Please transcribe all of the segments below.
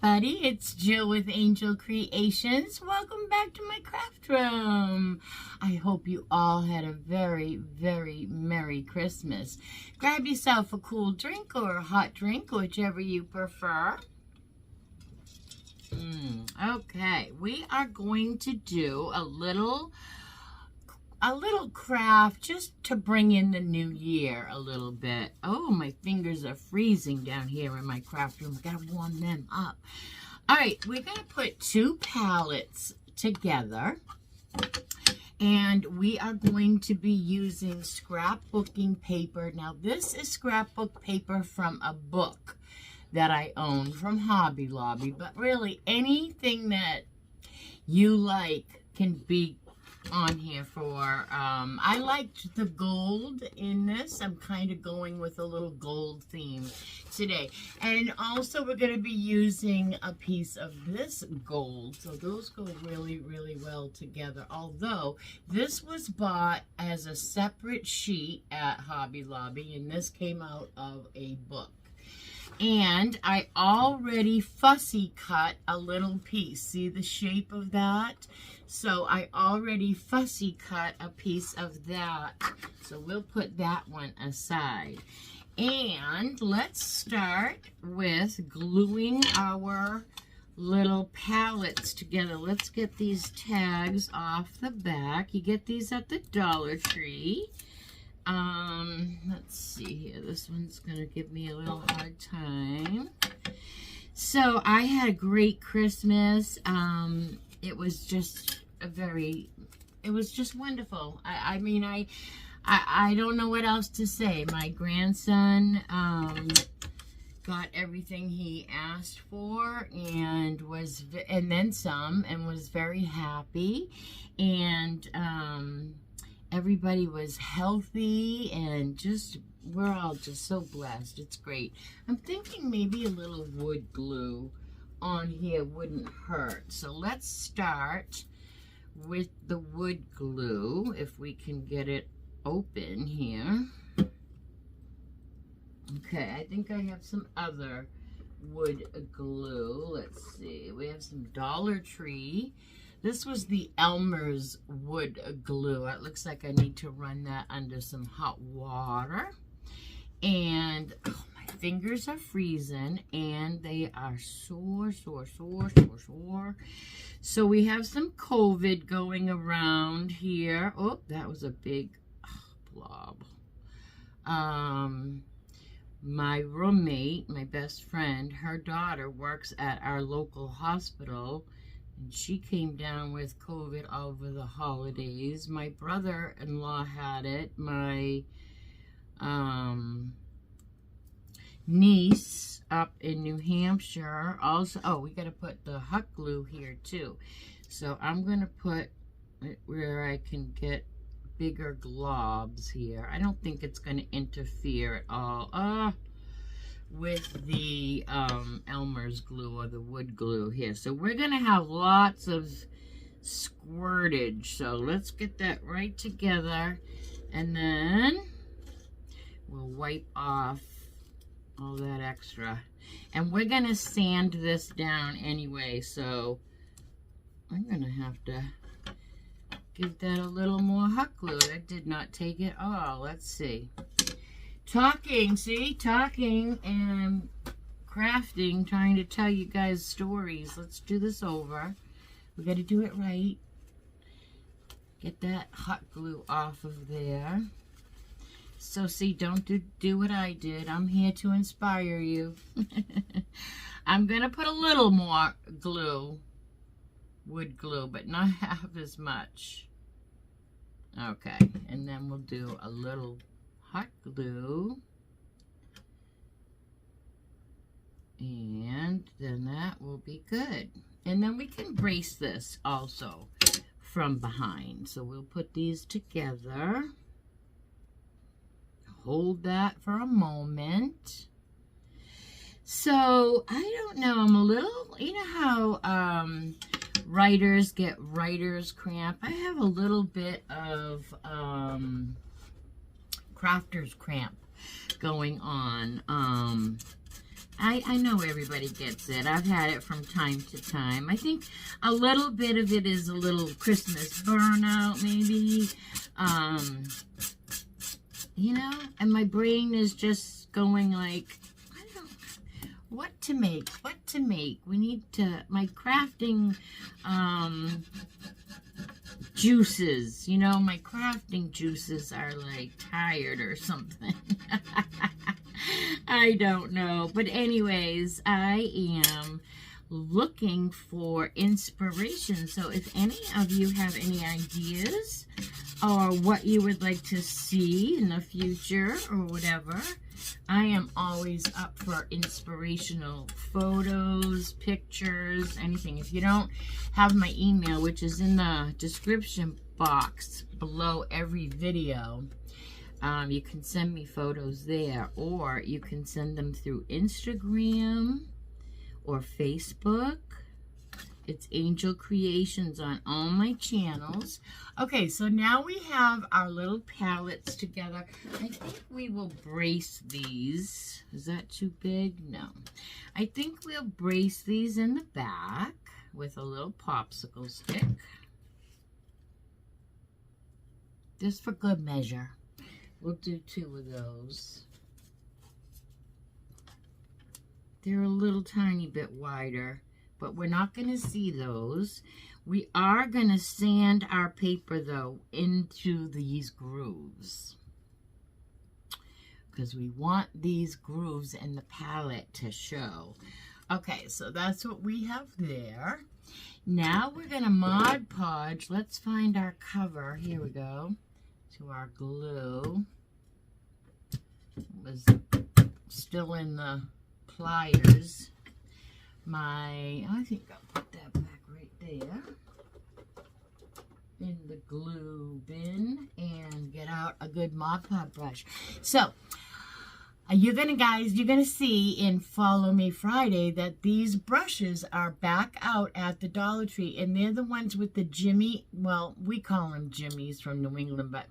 everybody, it's Jill with Angel Creations. Welcome back to my craft room. I hope you all had a very, very Merry Christmas. Grab yourself a cool drink or a hot drink, whichever you prefer. Okay, we are going to do a little craft just to bring in the new year a little bit. Oh, my fingers are freezing down here in my craft room. I gotta warm them up. All right, we're gonna put two palettes together, and we are going to be using scrapbooking paper. Now, this is scrapbook paper from a book that I own from Hobby Lobby, but really anything that you like can be on here for. I liked the gold in this. I'm kind of going with a little gold theme today. And also we're going to be using a piece of this gold. So those go really, really well together. Although this was bought as a separate sheet at Hobby Lobby, and this came out of a book. And I already fussy cut a little piece. See the shape of that? So I already fussy cut a piece of that. So we'll put that one aside. And let's start with gluing our little palettes together. Let's get these tags off the back. You get these at the DollarTree. Let's see here. This one's going to give me a little hard time. So I had a great Christmas. It was just it was just wonderful. I mean, I don't know what else to say. My grandson, got everything he asked for and then some, and was very happy. And, everybody was healthy, and we're all just so blessed. It's great. I'm thinking maybe a little wood glue on here wouldn't hurt. So let's start with the wood glue, if we can get it open here. Okay, I think I have some other wood glue. Let's see. We have some DollarTree. This was the Elmer's wood glue. It looks like I need to run that under some hot water. And oh, my fingers are freezing, and they are sore. So we have some COVID going around here. Oh, that was a big blob. My roommate, my best friend, her daughter works at our local hospital. And she came down with COVID over the holidays. My brother-in-law had it. My niece up in New Hampshire also. Oh, we got to put the hot glue here too. So I'm going to put it where I can get bigger globs here. I don't think it's going to interfere at all. With the Elmer's glue or the wood glue here. So we're going to have lots of squirtage. So let's get that right together. And then we'll wipe off all that extra. And we're going to sand this down anyway. So I'm going to have to give that a little more hot glue. That did not take it all. Let's see. Talking and crafting, trying to tell you guys stories. Let's do this over. We got to do it right. Get that hot glue off of there. So see, don't do what I did. I'm here to inspire you. I'm going to put a little more glue, wood glue, but not half as much. Okay, and then we'll do a little hot glue, and then that will be good. And then we can brace this also from behind. So we'll put these together, hold that for a moment. So I don't know, I'm a little, you know how writers get writer's cramp? I have a little bit of crafter's cramp going on. I know everybody gets it. I've had it from time to time. I think a little bit of it is a little Christmas burnout, maybe. You know, and my brain is just going like, I don't know, what to make. We need to, my crafting, juices, you know, my crafting juices are like tired or something. I don't know. But anyways, I am looking for inspiration. So if any of you have any ideas or what you would like to see in the future or whatever, I am always up for inspirational photos, pictures, anything. If you don't have my email, which is in the description box below every video, you can send me photos there, or you can send them through Instagram or Facebook. It's Angel Creations on all my channels. Okay, so now we have our little palettes together. I think we will brace these. Is that too big? No. I think we'll brace these in the back with a little popsicle stick. Just for good measure. We'll do 2 of those. They're a little tiny bit wider, but we're not going to see those. We are going to sand our paper, though, into these grooves, because we want these grooves in the palette to show. Okay, so that's what we have there. Now we're going to Mod Podge. Let's find our cover. Here we go. To our glue. It was still in the pliers. I think I'll put that back right there in the glue bin and get out a good Mod Podge brush. So you're gonna see in Follow Me Friday that these brushes are back out at the Dollar Tree, and they're the ones with the Jimmy, well, we call them Jimmies from New England, but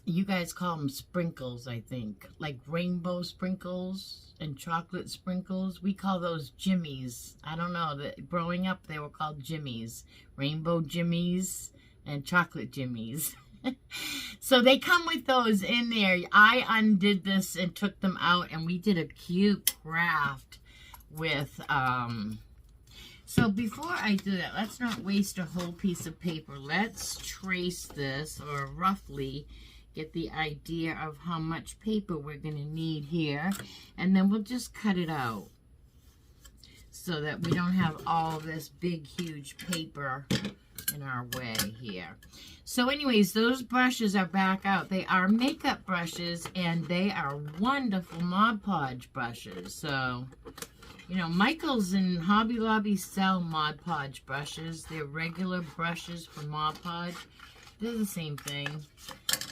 you guys call them sprinkles, I think, like rainbow sprinkles and chocolate sprinkles. We call those Jimmies. I don't know, growing up they were called Jimmies, rainbow Jimmies and chocolate Jimmies. So they come with those in there. I undid this and took them out, and we did a cute craft with, so before I do that, let's not waste a whole piece of paper. Let's trace this, or roughly get the idea of how much paper we're going to need here, and then we'll just cut it out so that we don't have all this big, huge paper in our way here. So anyways, those brushes are back out. They are makeup brushes, and they are wonderful Mod Podge brushes. So, you know, Michael's and Hobby Lobby sell Mod Podge brushes. They're regular brushes for Mod Podge. They're the same thing.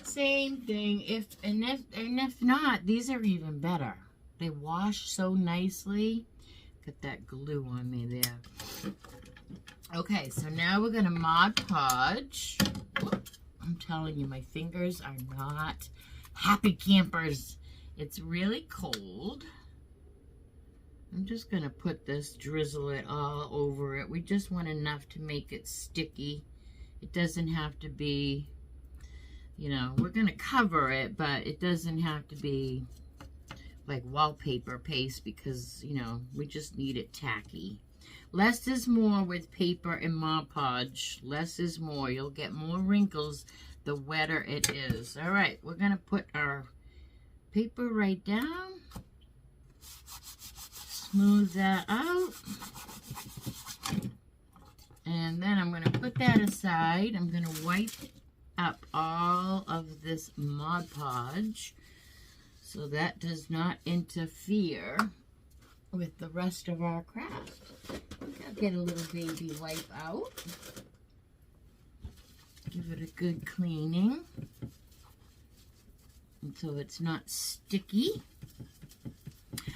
Same thing. If not, these are even better. They wash so nicely. Got that glue on me there. Okay, so now we're going to Mod Podge. I'm telling you, my fingers are not happy campers. It's really cold. I'm just going to put this, drizzle it all over it. We just want enough to make it sticky. It doesn't have to be, you know, we're going to cover it, but it doesn't have to be like wallpaper paste, because, you know, we just need it tacky. Less is more with paper and Mod Podge. Less is more. You'll get more wrinkles the wetter it is. All right, we're going to put our paper right down. Smooth that out. And then I'm going to put that aside. I'm going to wipe up all of this Mod Podge so that does not interfere with the rest of our craft. I'll get a little baby wipe out. Give it a good cleaning until it's not sticky.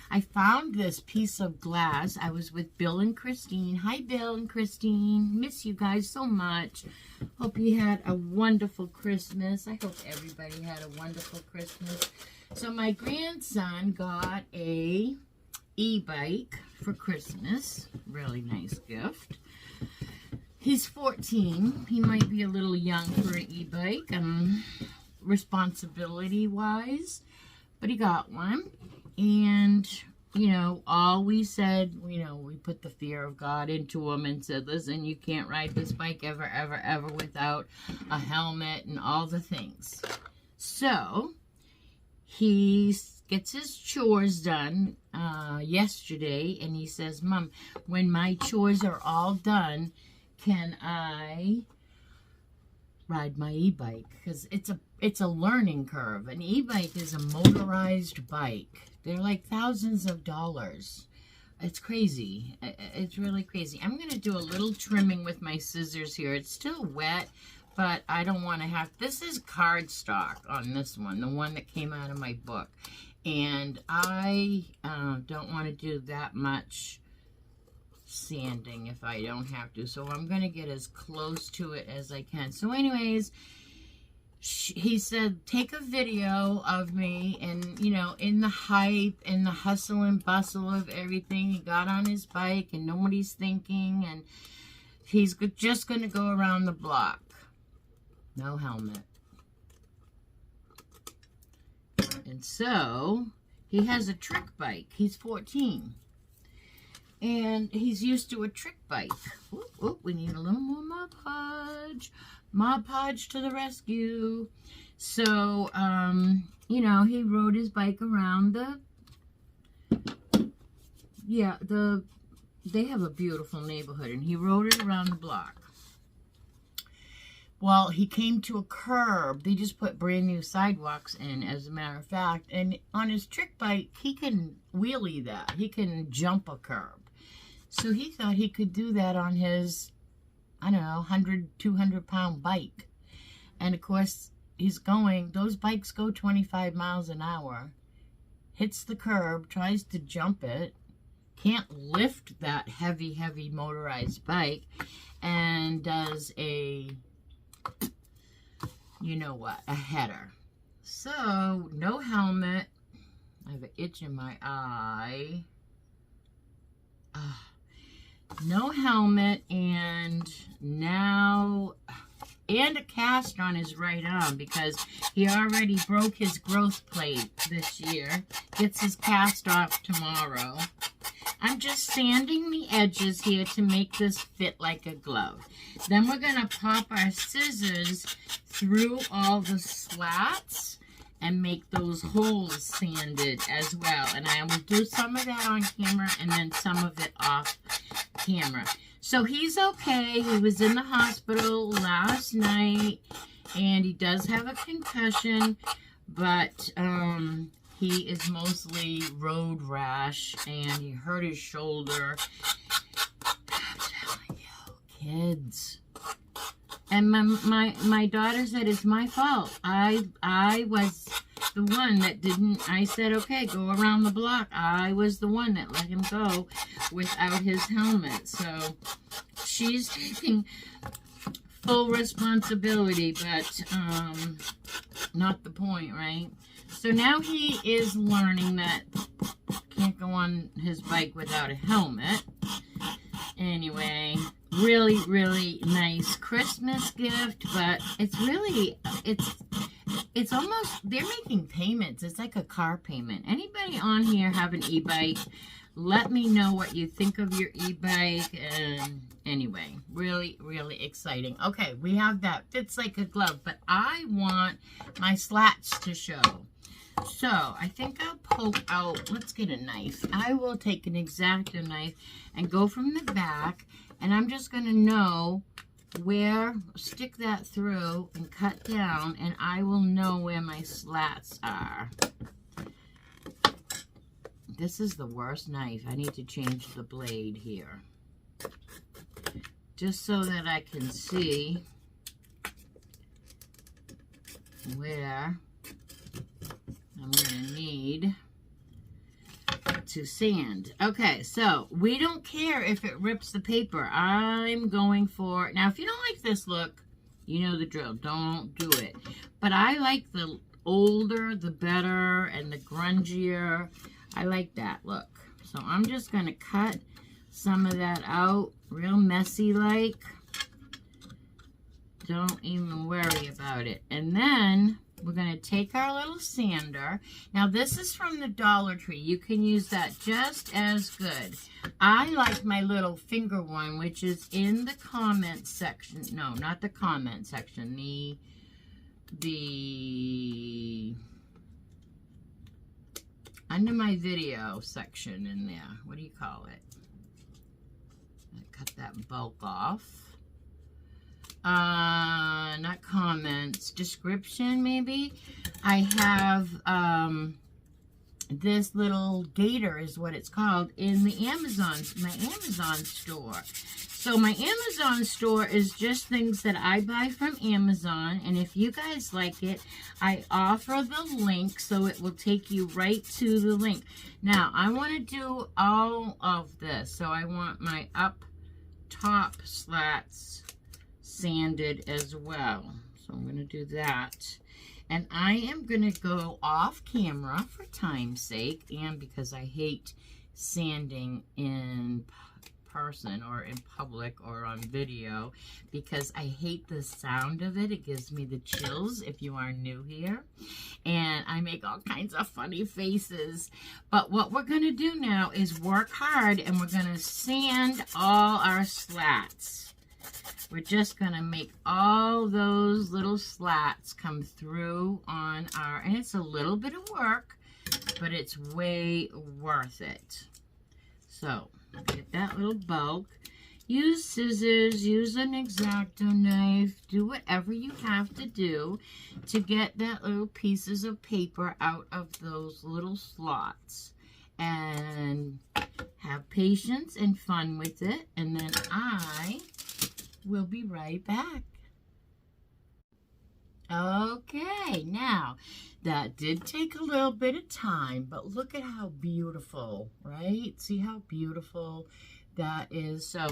I found this piece of glass. I was with Bill and Christine. Hi, Bill and Christine. Miss you guys so much. Hope you had a wonderful Christmas. I hope everybody had a wonderful Christmas. So my grandson got a e-bike for Christmas. Really nice gift. He's 14. He might be a little young for an e-bike, responsibility-wise, but he got one. And, you know, all we said, you know, we put the fear of God into him and said, listen, you can't ride this bike ever, ever, ever without a helmet and all the things. So, he gets his chores done yesterday, and he says, Mom, when my chores are all done, can I ride my e-bike? Because it's a learning curve. An e-bike is a motorized bike. They're like thousands of dollars. It's crazy. It's really crazy. I'm going to do a little trimming with my scissors here. It's still wet, but I don't want to have... This is cardstock on this one, the one that came out of my book. And I don't want to do that much sanding if I don't have to. So I'm going to get as close to it as I can. So anyways, he said, take a video of me and, you know, in the hype and the hustle and bustle of everything. He got on his bike and nobody's thinking, and he's just going to go around the block. No helmet. And so, he has a trick bike. He's 14. And he's used to a trick bike. Oop, oop, we need a little more Mod Podge. Mod Podge to the rescue. So, you know, he rode his bike around they have a beautiful neighborhood, and he rode it around the block. Well, he came to a curb. They just put brand new sidewalks in, as a matter of fact. And on his trick bike, he can wheelie that. He can jump a curb. So he thought he could do that on his, I don't know, 100, 200-pound bike. And, of course, those bikes go 25 miles an hour. Hits the curb, tries to jump it. Can't lift that heavy, heavy motorized bike. And does a... you know what, a header. So, no helmet. I have an itch in my eye. No helmet, and now, and a cast on his right arm, because he already broke his growth plate this year. Gets his cast off tomorrow. I'm just sanding the edges here to make this fit like a glove. Then we're going to pop our scissors through all the slats and make those holes sanded as well. And I will do some of that on camera and then some of it off camera. So he's okay. He was in the hospital last night, and he does have a concussion, but he is mostly road rash, and he hurt his shoulder. I'm telling you, kids. And my daughter said, it's my fault. I was the one that didn't, I said, okay, go around the block. I was the one that let him go without his helmet. So she's taking full responsibility, but not the point, right? So now he is learning that can't go on his bike without a helmet. Anyway, really, really nice Christmas gift, but it's really, it's almost, they're making payments. It's like a car payment. Anybody on here have an e-bike? Let me know what you think of your e-bike. And anyway, really, really exciting. Okay, we have that. Fits like a glove, but I want my slats to show. So, I think I'll poke out, let's get a knife. I will take an X-Acto knife and go from the back, and I'm just going to know where, stick that through and cut down, and I will know where my slats are. This is the worst knife. I need to change the blade here. Just so that I can see where I'm going to need to sand. Okay, so we don't care if it rips the paper. I'm going for, now if you don't like this look, you know the drill. Don't do it. But I like the older, the better, and the grungier. I like that look. So I'm just going to cut some of that out, real messy like. Don't even worry about it. And then we're going to take our little sander. Now this is from the Dollar Tree. You can use that just as good. I like my little finger one, which is in the comment section. No, not the comment section. The under my video section in there. What do you call it? Cut that bulk off. Not comments, description maybe. I have this little gator is what it's called in the my Amazon store. So my Amazon store is just things that I buy from Amazon, and if you guys like it, I offer the link so it will take you right to the link. Now I want to do all of this, so I want my up top slats sanded as well. So I'm going to do that. And I am going to go off camera for time's sake and because I hate sanding in person or in public or on video because I hate the sound of it. It gives me the chills if you are new here. And I make all kinds of funny faces. But what we're going to do now is work hard and we're going to sand all our slats. We're just going to make all those little slats come through on our, and it's a little bit of work, but it's way worth it. So, get that little bulk. Use scissors, use an X-Acto knife, do whatever you have to do to get that little pieces of paper out of those little slots. And have patience and fun with it, and then I will be right back. Okay, now that did take a little bit of time, but look at how beautiful, right? See how beautiful that is. So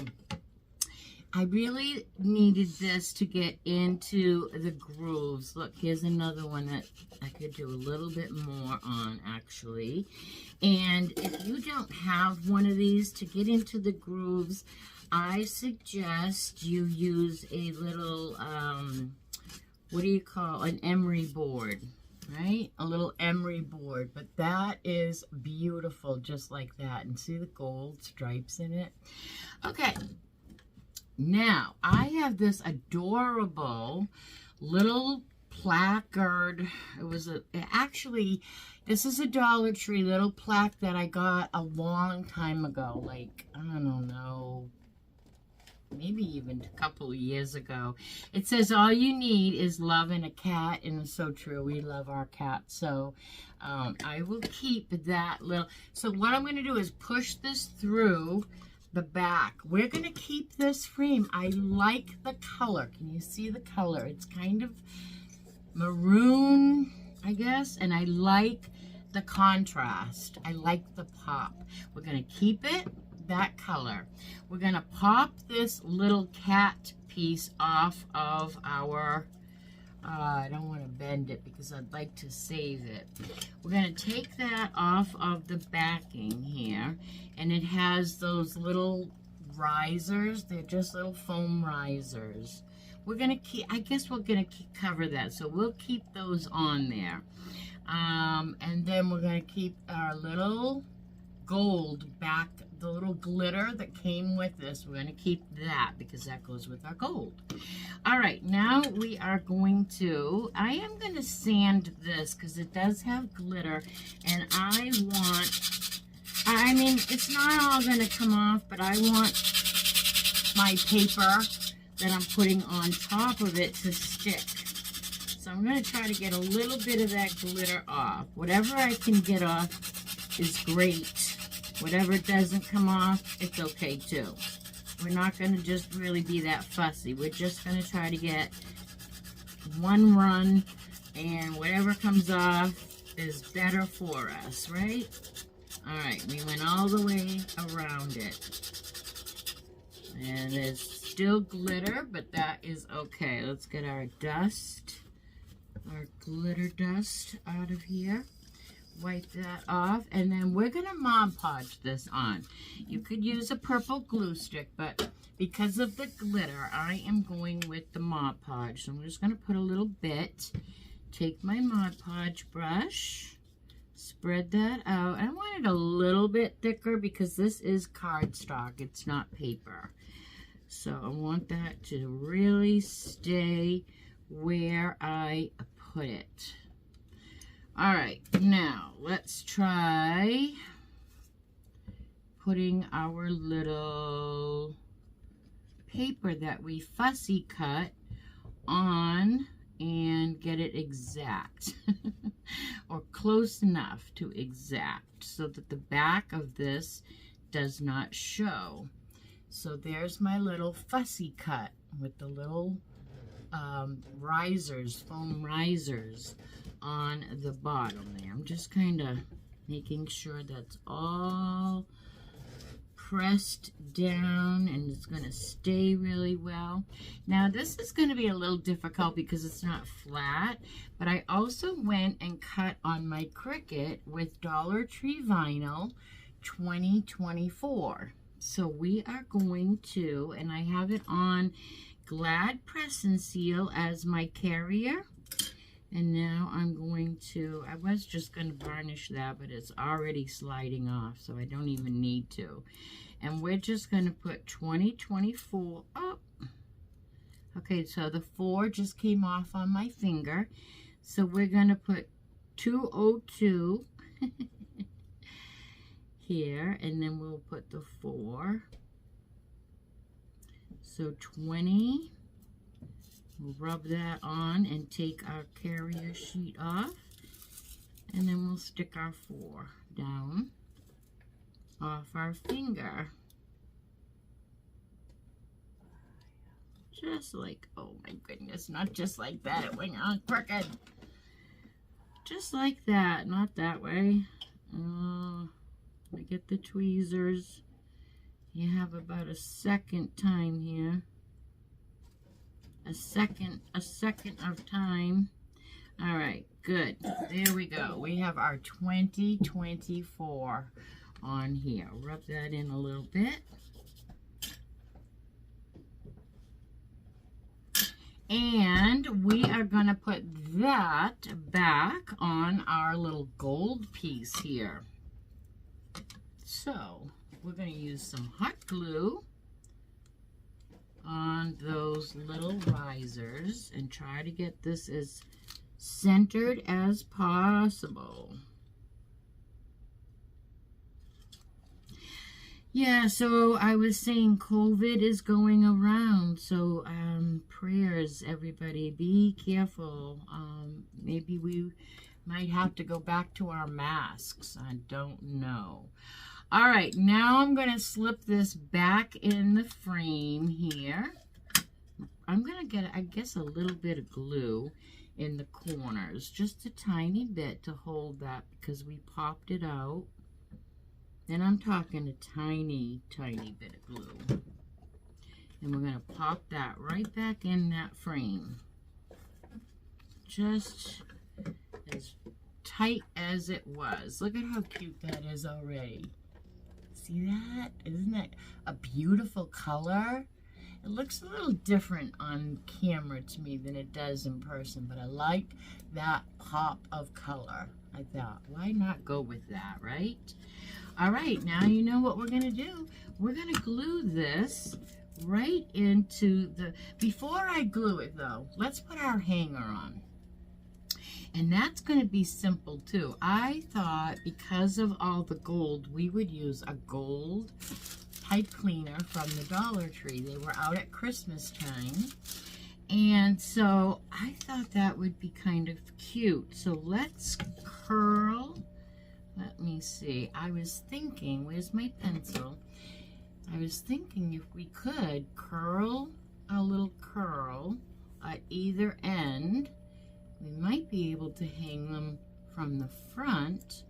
I really needed this to get into the grooves. Look, here's another one that I could do a little bit more on actually. And if you don't have one of these to get into the grooves, I suggest you use a little, what do you call, an emery board, right? A little emery board, but that is beautiful just like that. And see the gold stripes in it? Okay, now I have this adorable little placard. Actually, this is a Dollar Tree little plaque that I got a long time ago, like, I don't know, maybe even a couple of years ago. It says all you need is love and a cat, and it's so true. We love our cat. So I will keep that little. So what I'm going to do is push this through the back. We're going to keep this frame. I like the color. Can you see the color? It's kind of maroon, I guess, and I like the contrast. I like the pop. We're going to keep it that color. We're going to pop this little cat piece off of our, I don't want to bend it because I'd like to save it. We're going to take that off of the backing here, and it has those little risers. They're just little foam risers. We're going to keep, I guess we're going to cover that, so we'll keep those on there. And then we're going to keep our little gold back, the little glitter that came with this. We're going to keep that because that goes with our gold. All right, now we are going to, I am going to sand this because it does have glitter, and I mean, it's not all going to come off, but I want my paper that I'm putting on top of it to stick. So I'm going to try to get a little bit of that glitter off. Whatever I can get off is great. Whatever doesn't come off, it's okay too. We're not going to just really be that fussy. We're just going to try to get one run, and whatever comes off is better for us, right? All right, we went all the way around it. And there's still glitter, but that is okay. Let's get our dust, our glitter dust out of here. wipe that off, and then we're gonna Mod Podge this on. You could use a purple glue stick, but because of the glitter, I am going with the Mod Podge. So I'm just gonna put a little bit, take my Mod Podge brush, spread that out. I want it a little bit thicker because this is cardstock, it's not paper. So I want that to really stay where I put it. All right, now let's try putting our little paper that we fussy cut on and get it exact or close enough to exact so that the back of this does not show. So there's my little fussy cut with the little risers, foam risers on the bottom there. I'm just kind of making sure that's all pressed down and it's going to stay really well. Now this is going to be a little difficult because it's not flat, but I also went and cut on my Cricut with DollarTree vinyl 2024. So we are going to, and I have it on Glad Press and Seal as my carrier. And now I'm going to, I was just going to varnish that, but it's already sliding off, so I don't even need to. And we're just going to put 2024 up. Okay, so the 4 just came off on my finger. So we're going to put 202 here, and then we'll put the 4. So 20. We'll rub that on and take our carrier sheet off, and then we'll stick our 4 down off our finger. Just like, oh my goodness, not just like that, it went on crooked. Just like that, not that way. I get the tweezers. You have about a second time here. A second of time. All right, good. There we go. We have our 2024 on here. Rub that in a little bit. And we are going to put that back on our little gold piece here. So we're going to use some hot glue on those little risers and try to get this as centered as possible. Yeah, so I was saying COVID is going around, so prayers, everybody, be careful. Maybe we might have to go back to our masks. I don't know. All right, now I'm going to slip this back in the frame here. I'm going to get, I guess, a little bit of glue in the corners, just a tiny bit to hold that because we popped it out. And I'm talking a tiny, tiny bit of glue. And we're going to pop that right back in that frame. Just as tight as it was. Look at how cute that is already. See that? Isn't that a beautiful color? It looks a little different on camera to me than it does in person, but I like that pop of color. I thought, why not go with that, right? All right, now you know what we're going to do. We're going to glue this right into the... Before I glue it, though, let's put our hanger on. And that's going to be simple, too. I thought because of all the gold, we would use a gold pipe cleaner from the Dollar Tree. They were out at Christmas time. And so I thought that would be kind of cute. So let's curl. Let me see. I was thinking, where's my pencil? I was thinking if we could curl a little curl at either end, we might be able to hang them from the front.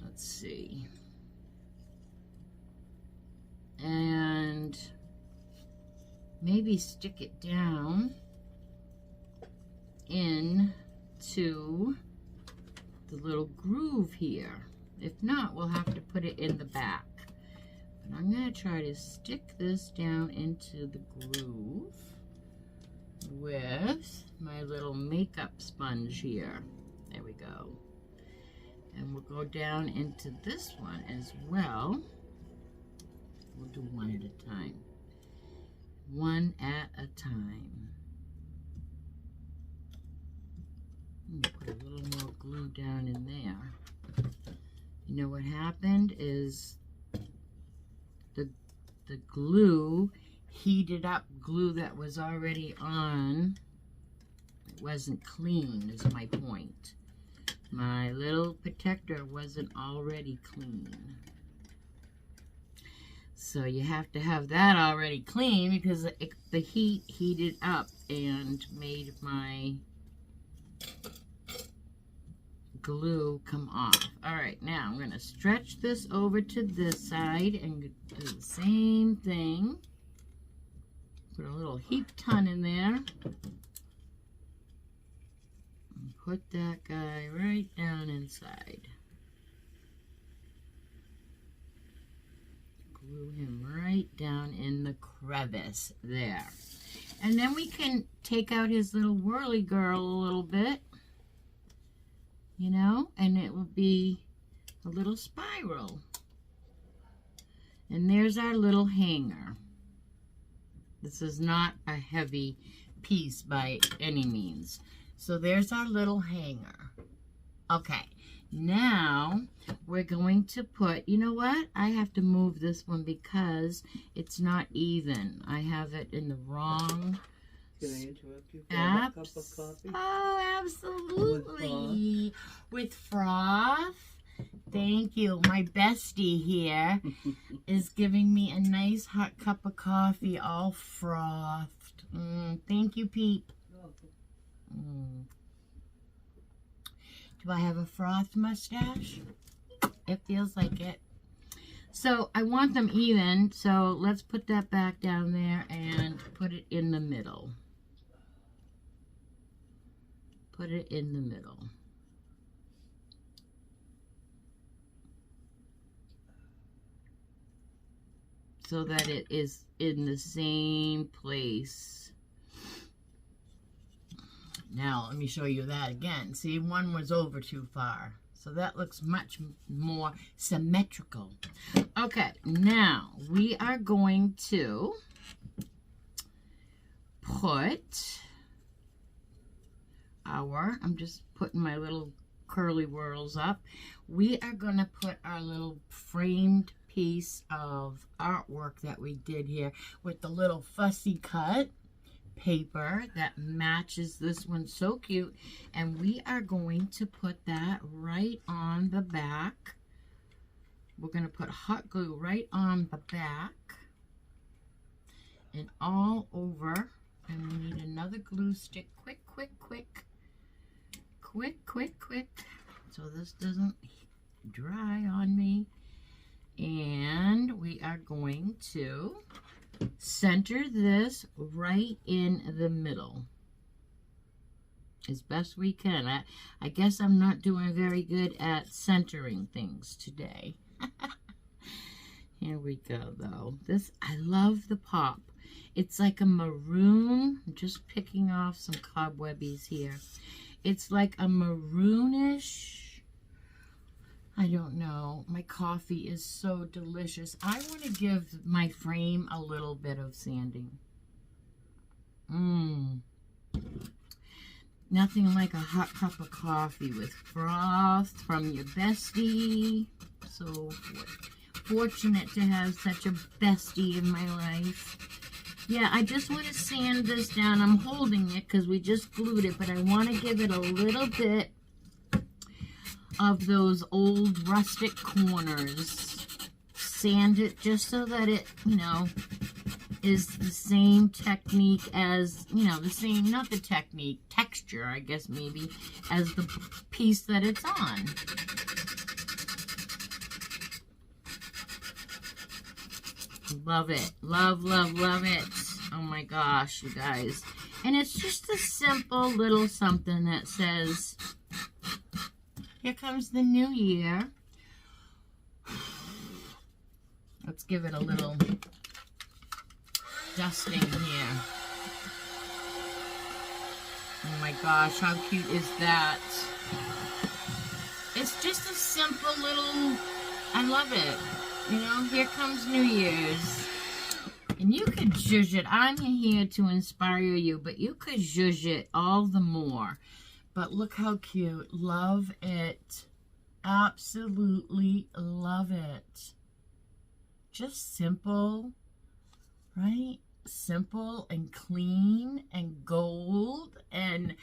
Let's see. And maybe stick it down into the little groove here. If not, we'll have to put it in the back. But I'm going to try to stick this down into the groove with my little makeup sponge here. There we go. And we'll go down into this one as well. We'll do one at a time. One at a time. Put a little more glue down in there. You know what happened is the glue heated up glue that was already on. It wasn't clean, is my point. My little protector wasn't already clean. So you have to have that already clean because the heat heated up and made my glue come off. All right, now I'm going to stretch this over to this side and do the same thing. Put a little heap ton in there. And put that guy right down inside. Glue him right down in the crevice there. And then we can take out his little whirly girl a little bit. You know, and it will be a little spiral. And there's our little hanger. This is not a heavy piece by any means. So there's our little hanger. Okay, now we're going to put, you know what? I have to move this one because it's not even. I have it in the wrong. Can I interrupt you for a cup of coffee? Oh, absolutely. With froth. Thank you. My bestie here is giving me a nice hot cup of coffee, all frothed. Thank you, Peep. Do I have a froth mustache? It feels like it. So I want them even, so let's put that back down there and put it in the middle. Put it in the middle. So that it is in the same place. Now, let me show you that again. See, one was over too far. So that looks much more symmetrical. Okay, now we are going to put I'm just putting my little curly whirls up. We are going to put our little framed piece of artwork that we did here with the little fussy cut paper that matches this one so cute, and we are going to put that right on the back. We're going to put hot glue right on the back and all over, and we need another glue stick. Quick so this doesn't dry on me. And we are going to center this right in the middle as best we can. I guess I'm not doing very good at centering things today. Here we go, though. This, I love the pop. It's like a maroon. I'm just picking off some cobwebbies here. It's like a maroonish, I don't know. My coffee is so delicious. I want to give my frame a little bit of sanding. Nothing like a hot cup of coffee with froth from your bestie. So fortunate to have such a bestie in my life. Yeah, I just want to sand this down. I'm holding it because we just glued it, but I want to give it a little bit of those old rustic corners. Sand it just so that it, you know, is the same technique as, you know, the same, not the technique, texture, I guess maybe, as the piece that it's on. Love it. Love, love, love it. Oh my gosh, you guys. And it's just a simple little something that says, Here comes the new year. Let's give it a little dusting here. Oh my gosh, how cute is that? It's just a simple little, I love it. You know, here comes New Year's. And you could zhuzh it. I'm here to inspire you, but you could zhuzh it all the more. But look how cute. Love it. Absolutely love it. Just simple, right? Simple and clean and gold and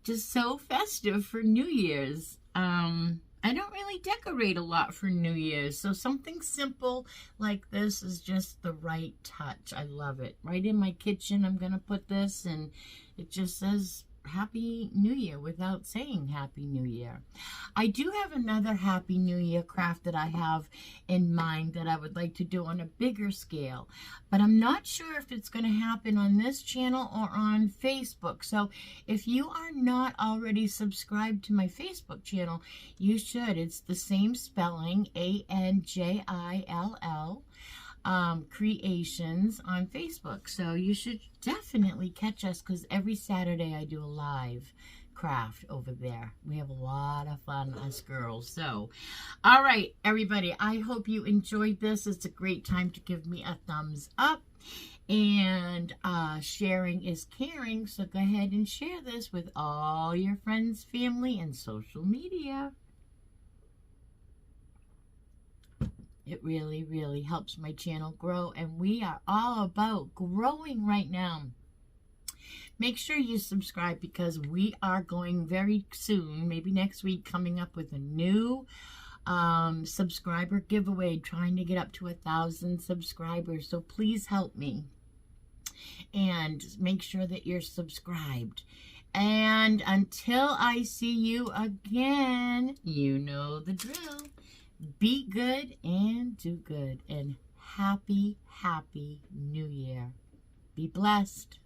just so festive for New Year's. I don't really decorate a lot for New Year's, so something simple like this is just the right touch. I love it. Right in my kitchen, I'm going to put this, and it just says Happy New Year without saying Happy New Year. I do have another Happy New Year craft that I have in mind that I would like to do on a bigger scale, but I'm not sure if it's going to happen on this channel or on Facebook. So if you are not already subscribed to my Facebook channel, you should. It's the same spelling, ANJILL. Creations on Facebook. So you should definitely catch us, because every Saturday I do a live craft over there. We have a lot of fun, us girls. So, all right, everybody, I hope you enjoyed this. It's a great time to give me a thumbs up. And sharing is caring. So go ahead and share this with all your friends, family, and social media. It really, really helps my channel grow, and we are all about growing right now. Make sure you subscribe, because we are going very soon, maybe next week, coming up with a new subscriber giveaway, trying to get up to 1,000 subscribers. So please help me, and make sure that you're subscribed. And until I see you again, you know the drill. Be good and do good, and happy, happy New Year. Be blessed.